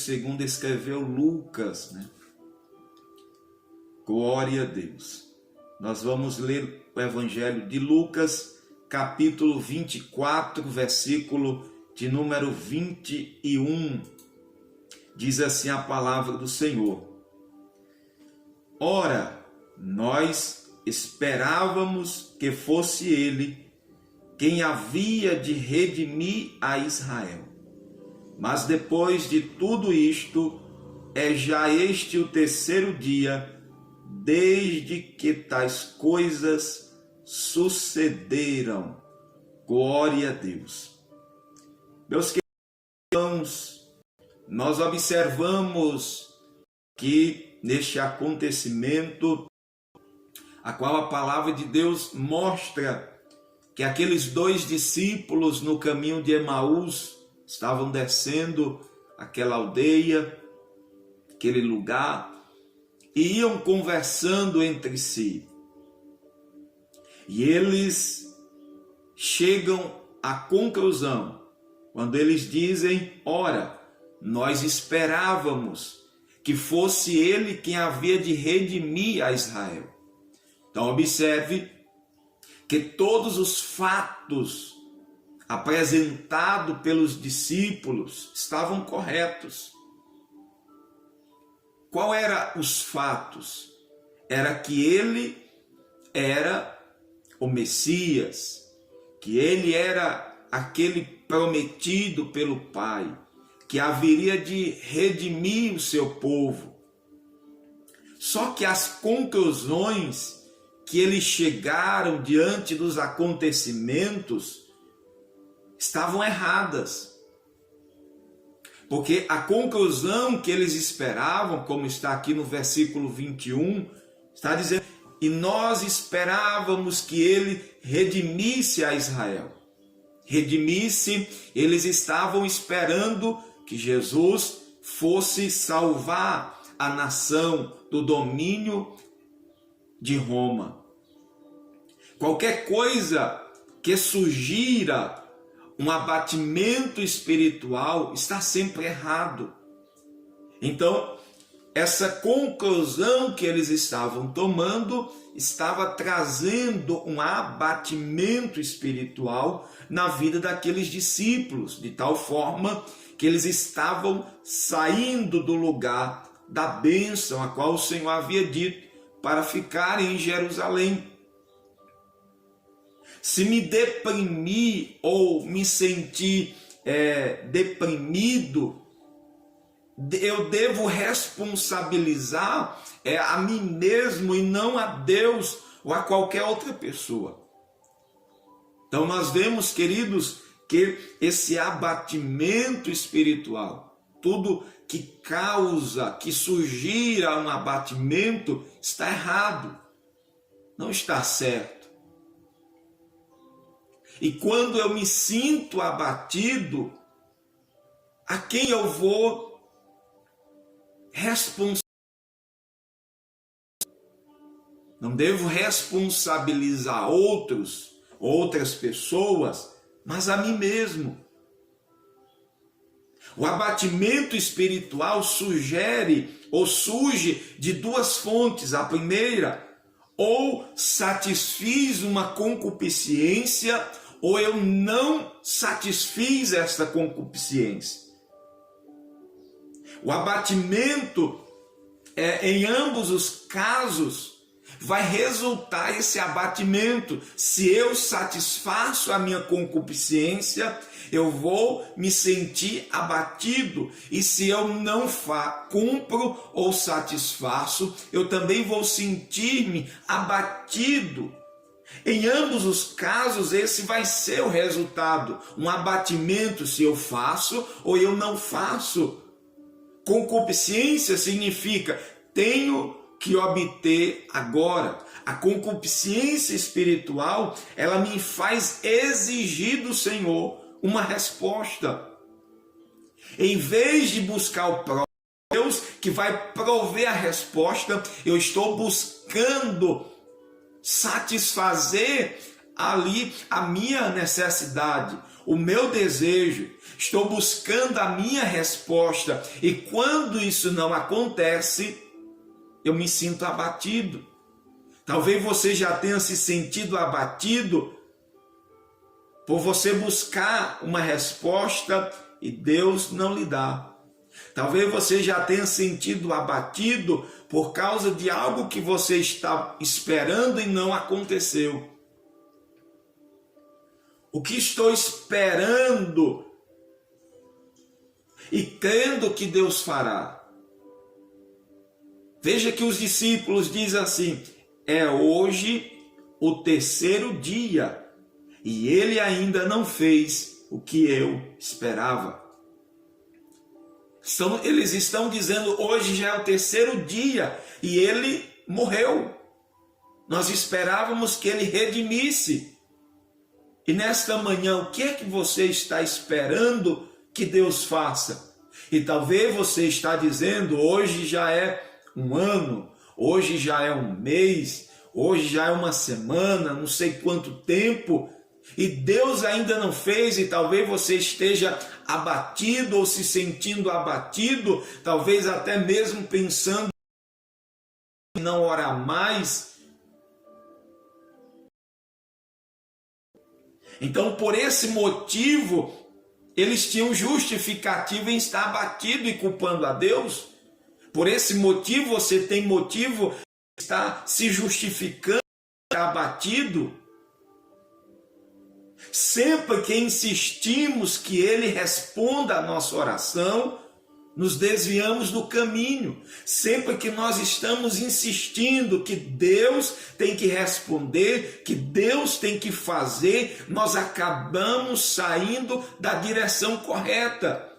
segundo escreveu Lucas, né? Glória a Deus. Nós vamos ler o Evangelho de Lucas, capítulo 24, versículo de número 21. Diz assim a palavra do Senhor: Ora, nós esperávamos que fosse ele quem havia de redimir a Israel. Mas depois de tudo isto, é já este o terceiro dia desde que tais coisas sucederam. Glória a Deus. Meus queridos irmãos, nós observamos que neste acontecimento, a qual a palavra de Deus mostra que aqueles dois discípulos no caminho de Emaús estavam descendo aquela aldeia, aquele lugar, e iam conversando entre si. E eles chegam à conclusão, quando eles dizem: ora, nós esperávamos que fosse ele quem havia de redimir a Israel. Então observe que todos os fatos apresentados pelos discípulos estavam corretos. Qual eram os fatos? Era que ele era o Messias, que ele era aquele prometido pelo Pai, que haveria de redimir o seu povo. Só que as conclusões que eles chegaram diante dos acontecimentos estavam erradas. Porque a conclusão que eles esperavam, como está aqui no versículo 21, está dizendo: e nós esperávamos que ele redimisse a Israel. Redimisse, eles estavam esperando que Jesus fosse salvar a nação do domínio de Roma. Qualquer coisa que sugira um abatimento espiritual está sempre errado. Então, essa conclusão que eles estavam tomando estava trazendo um abatimento espiritual na vida daqueles discípulos, de tal forma que eles estavam saindo do lugar da bênção a qual o Senhor havia dito para ficarem em Jerusalém. Se me deprimir ou me sentir deprimido, eu devo responsabilizar a mim mesmo e não a Deus ou a qualquer outra pessoa. Então nós vemos, queridos, que esse abatimento espiritual, tudo que causa, que sugira um abatimento, está errado, não está certo. E quando eu me sinto abatido, a quem eu vou responsabilizar? Não devo responsabilizar outras pessoas, mas a mim mesmo. O abatimento espiritual sugere ou surge de duas fontes. A primeira, ou satisfiz uma concupiscência, ou eu não satisfiz esta concupiscência. O abatimento, em ambos os casos, vai resultar esse abatimento. Se eu satisfaço a minha concupiscência, eu vou me sentir abatido. E se eu não cumpro ou satisfaço, eu também vou sentir-me abatido. Em ambos os casos, esse vai ser o resultado. Um abatimento se eu faço ou eu não faço. Concupiscência significa tenho que obter agora. A concupiscência espiritual, ela me faz exigir do Senhor uma resposta. Em vez de buscar o próprio Deus que vai prover a resposta, eu estou buscando satisfazer ali a minha necessidade, o meu desejo, estou buscando a minha resposta, e quando isso não acontece, eu me sinto abatido. Talvez você já tenha se sentido abatido por você buscar uma resposta e Deus não lhe dá. Talvez você já tenha sentido abatido por causa de algo que você está esperando e não aconteceu. O que estou esperando e crendo que Deus fará? Veja que os discípulos dizem assim: é hoje o terceiro dia e ele ainda não fez o que eu esperava. Eles estão dizendo: hoje já é o terceiro dia e ele morreu. Nós esperávamos que ele redimisse. E nesta manhã, o que é que você está esperando que Deus faça? E talvez você está dizendo: hoje já é um ano, hoje já é um mês, hoje já é uma semana, não sei quanto tempo, e Deus ainda não fez, e talvez você esteja abatido ou se sentindo abatido, talvez até mesmo pensando em não orar mais. Então, por esse motivo, eles tinham justificativa em estar abatido e culpando a Deus. Por esse motivo, você tem motivo de estar se justificando, abatido. Sempre que insistimos que Ele responda a nossa oração, nos desviamos do caminho. Sempre que nós estamos insistindo que Deus tem que responder, que Deus tem que fazer, nós acabamos saindo da direção correta.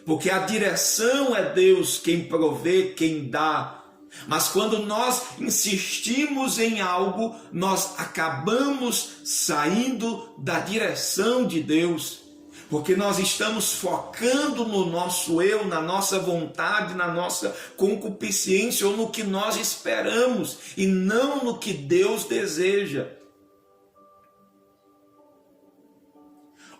Porque a direção é Deus quem provê, quem dá. Mas quando nós insistimos em algo, nós acabamos saindo da direção de Deus. Porque nós estamos focando no nosso eu, na nossa vontade, na nossa concupiscência ou no que nós esperamos e não no que Deus deseja.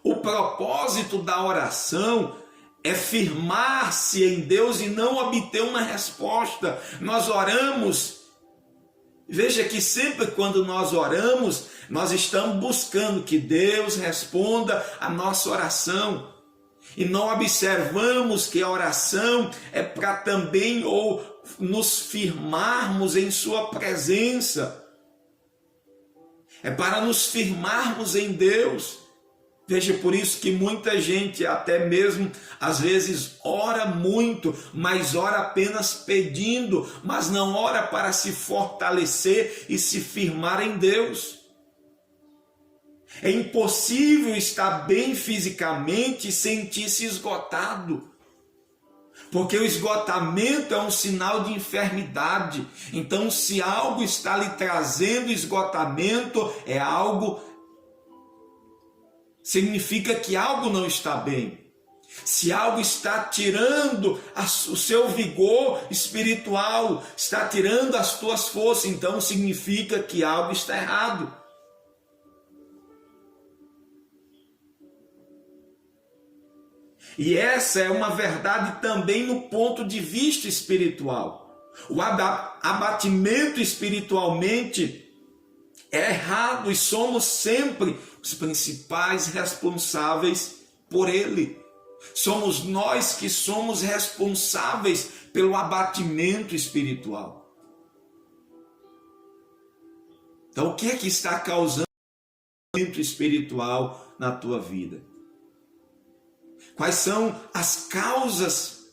O propósito da oração é firmar-se em Deus e não obter uma resposta. Nós oramos. Veja que sempre quando nós oramos, nós estamos buscando que Deus responda a nossa oração. E não observamos que a oração é para também ou nos firmarmos em sua presença. É para nos firmarmos em Deus. Veja, por isso que muita gente até mesmo às vezes ora muito, mas ora apenas pedindo, mas não ora para se fortalecer e se firmar em Deus. É impossível estar bem fisicamente e sentir-se esgotado, porque o esgotamento é um sinal de enfermidade. Então, se algo está lhe trazendo esgotamento, é algo significa que algo não está bem. Se algo está tirando o seu vigor espiritual, está tirando as tuas forças, então significa que algo está errado. E essa é uma verdade também no ponto de vista espiritual. O abatimento espiritualmente é errado e somos sempre os principais responsáveis por ele. Somos nós que somos responsáveis pelo abatimento espiritual. Então, o que é que está causando o abatimento espiritual na tua vida? Quais são as causas?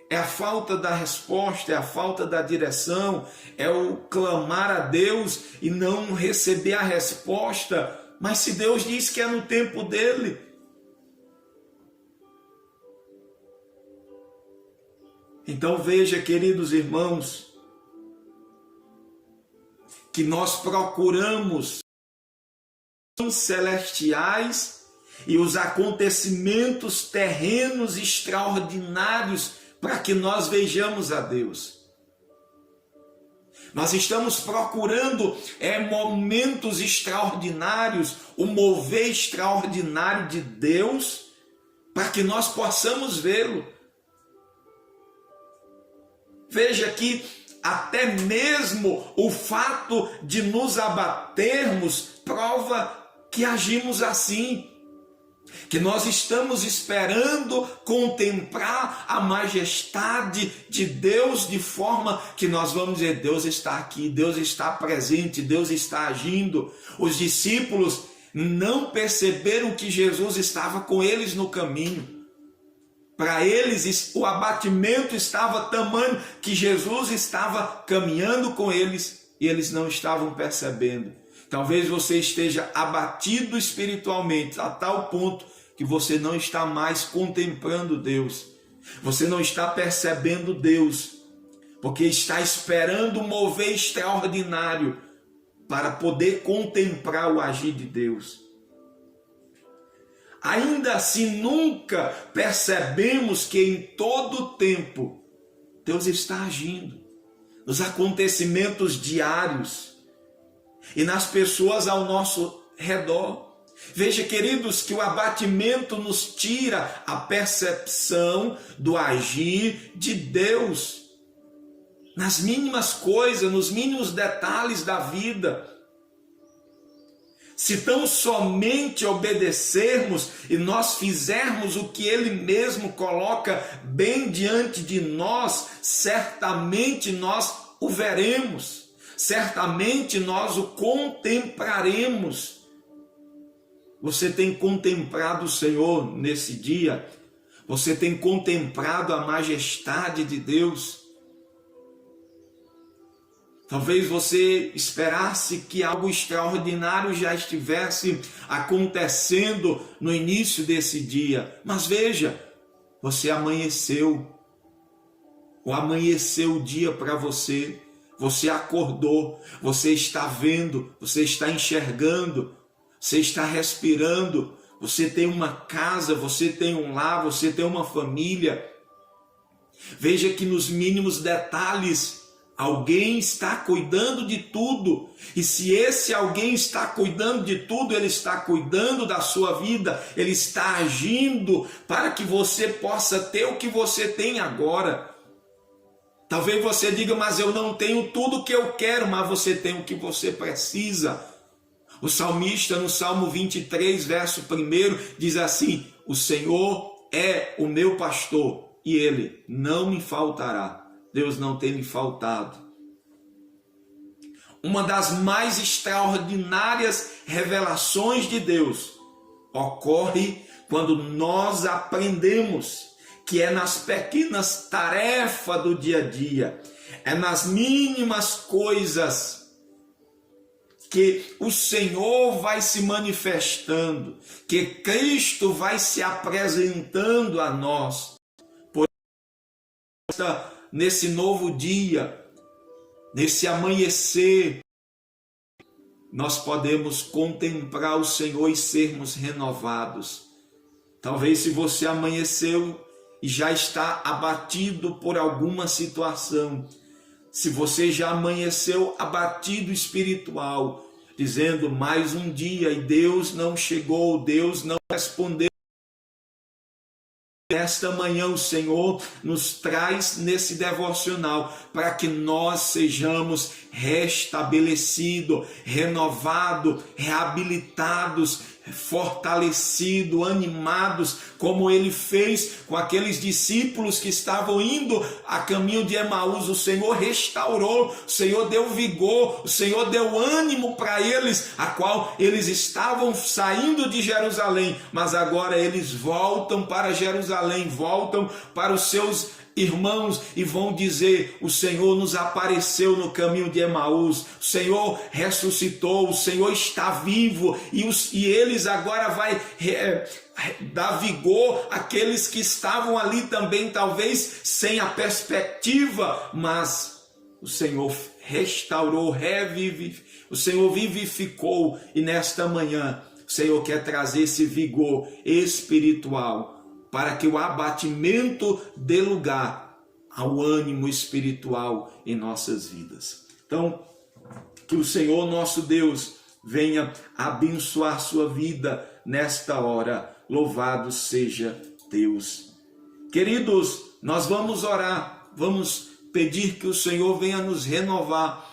É a falta da resposta, é a falta da direção, é o clamar a Deus e não receber a resposta. Mas se Deus diz que é no tempo dele. Então veja, queridos irmãos, que nós procuramos os celestiais e os acontecimentos terrenos extraordinários para que nós vejamos a Deus. Nós estamos procurando momentos extraordinários, o mover extraordinário de Deus, para que nós possamos vê-lo. Veja que até mesmo o fato de nos abatermos prova que agimos assim, que nós estamos esperando contemplar a majestade de Deus de forma que nós vamos dizer: Deus está aqui, Deus está presente, Deus está agindo. Os discípulos não perceberam que Jesus estava com eles no caminho. Para eles o abatimento estava tamanho que Jesus estava caminhando com eles e eles não estavam percebendo. Talvez você esteja abatido espiritualmente a tal ponto que você não está mais contemplando Deus. Você não está percebendo Deus, porque está esperando um mover extraordinário para poder contemplar o agir de Deus. Ainda assim, nunca percebemos que em todo tempo Deus está agindo nos acontecimentos diários e nas pessoas ao nosso redor. Veja, queridos, que o abatimento nos tira a percepção do agir de Deus nas mínimas coisas, nos mínimos detalhes da vida. Se tão somente obedecermos e nós fizermos o que Ele mesmo coloca bem diante de nós, certamente nós o veremos, certamente nós o contemplaremos. Você tem contemplado o Senhor nesse dia? Você tem contemplado a majestade de Deus? Talvez você esperasse que algo extraordinário já estivesse acontecendo no início desse dia. Mas veja, você amanheceu. Amanheceu o dia para você. Você acordou, você está vendo, você está enxergando, você está respirando. Você tem uma casa, você tem um lar, você tem uma família. Veja que nos mínimos detalhes alguém está cuidando de tudo, e se esse alguém está cuidando de tudo, ele está cuidando da sua vida, ele está agindo para que você possa ter o que você tem agora. Talvez você diga: mas eu não tenho tudo o que eu quero, mas você tem o que você precisa. O salmista no Salmo 23, verso 1, diz assim: o Senhor é o meu pastor e Ele não me faltará. Deus não tem lhe faltado. Uma das mais extraordinárias revelações de Deus ocorre quando nós aprendemos que é nas pequenas tarefas do dia a dia, é nas mínimas coisas que o Senhor vai se manifestando, que Cristo vai se apresentando a nós. Por isso, nesse novo dia, nesse amanhecer, nós podemos contemplar o Senhor e sermos renovados. Talvez se você amanheceu e já está abatido por alguma situação, se você já amanheceu abatido espiritual, dizendo: mais um dia e Deus não chegou, Deus não respondeu. Esta manhã o Senhor nos traz nesse devocional para que nós sejamos restabelecidos, renovados, reabilitados, fortalecidos, animados, como Ele fez com aqueles discípulos que estavam indo a caminho de Emaús. O Senhor restaurou, o Senhor deu vigor, o Senhor deu ânimo para eles, a qual eles estavam saindo de Jerusalém, mas agora eles voltam para Jerusalém, voltam para os seus irmãos e vão dizer: o Senhor nos apareceu no caminho de Emaús, o Senhor ressuscitou, o Senhor está vivo, e eles agora vai dar vigor àqueles que estavam ali também, talvez sem a perspectiva, mas o Senhor restaurou, o Senhor vivificou, e nesta manhã o Senhor quer trazer esse vigor espiritual, para que o abatimento dê lugar ao ânimo espiritual em nossas vidas. Então, Então, que o Senhor nosso Deus venha abençoar sua vida nesta hora. Louvado seja Deus. Queridos, nós vamos orar, vamos pedir que o Senhor venha nos renovar,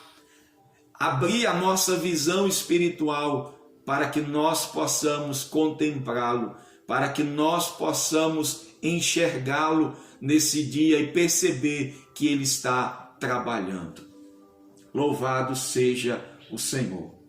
abrir a nossa visão espiritual para que nós possamos contemplá-lo, para que nós possamos enxergá-lo nesse dia e perceber que ele está trabalhando. Louvado seja o Senhor.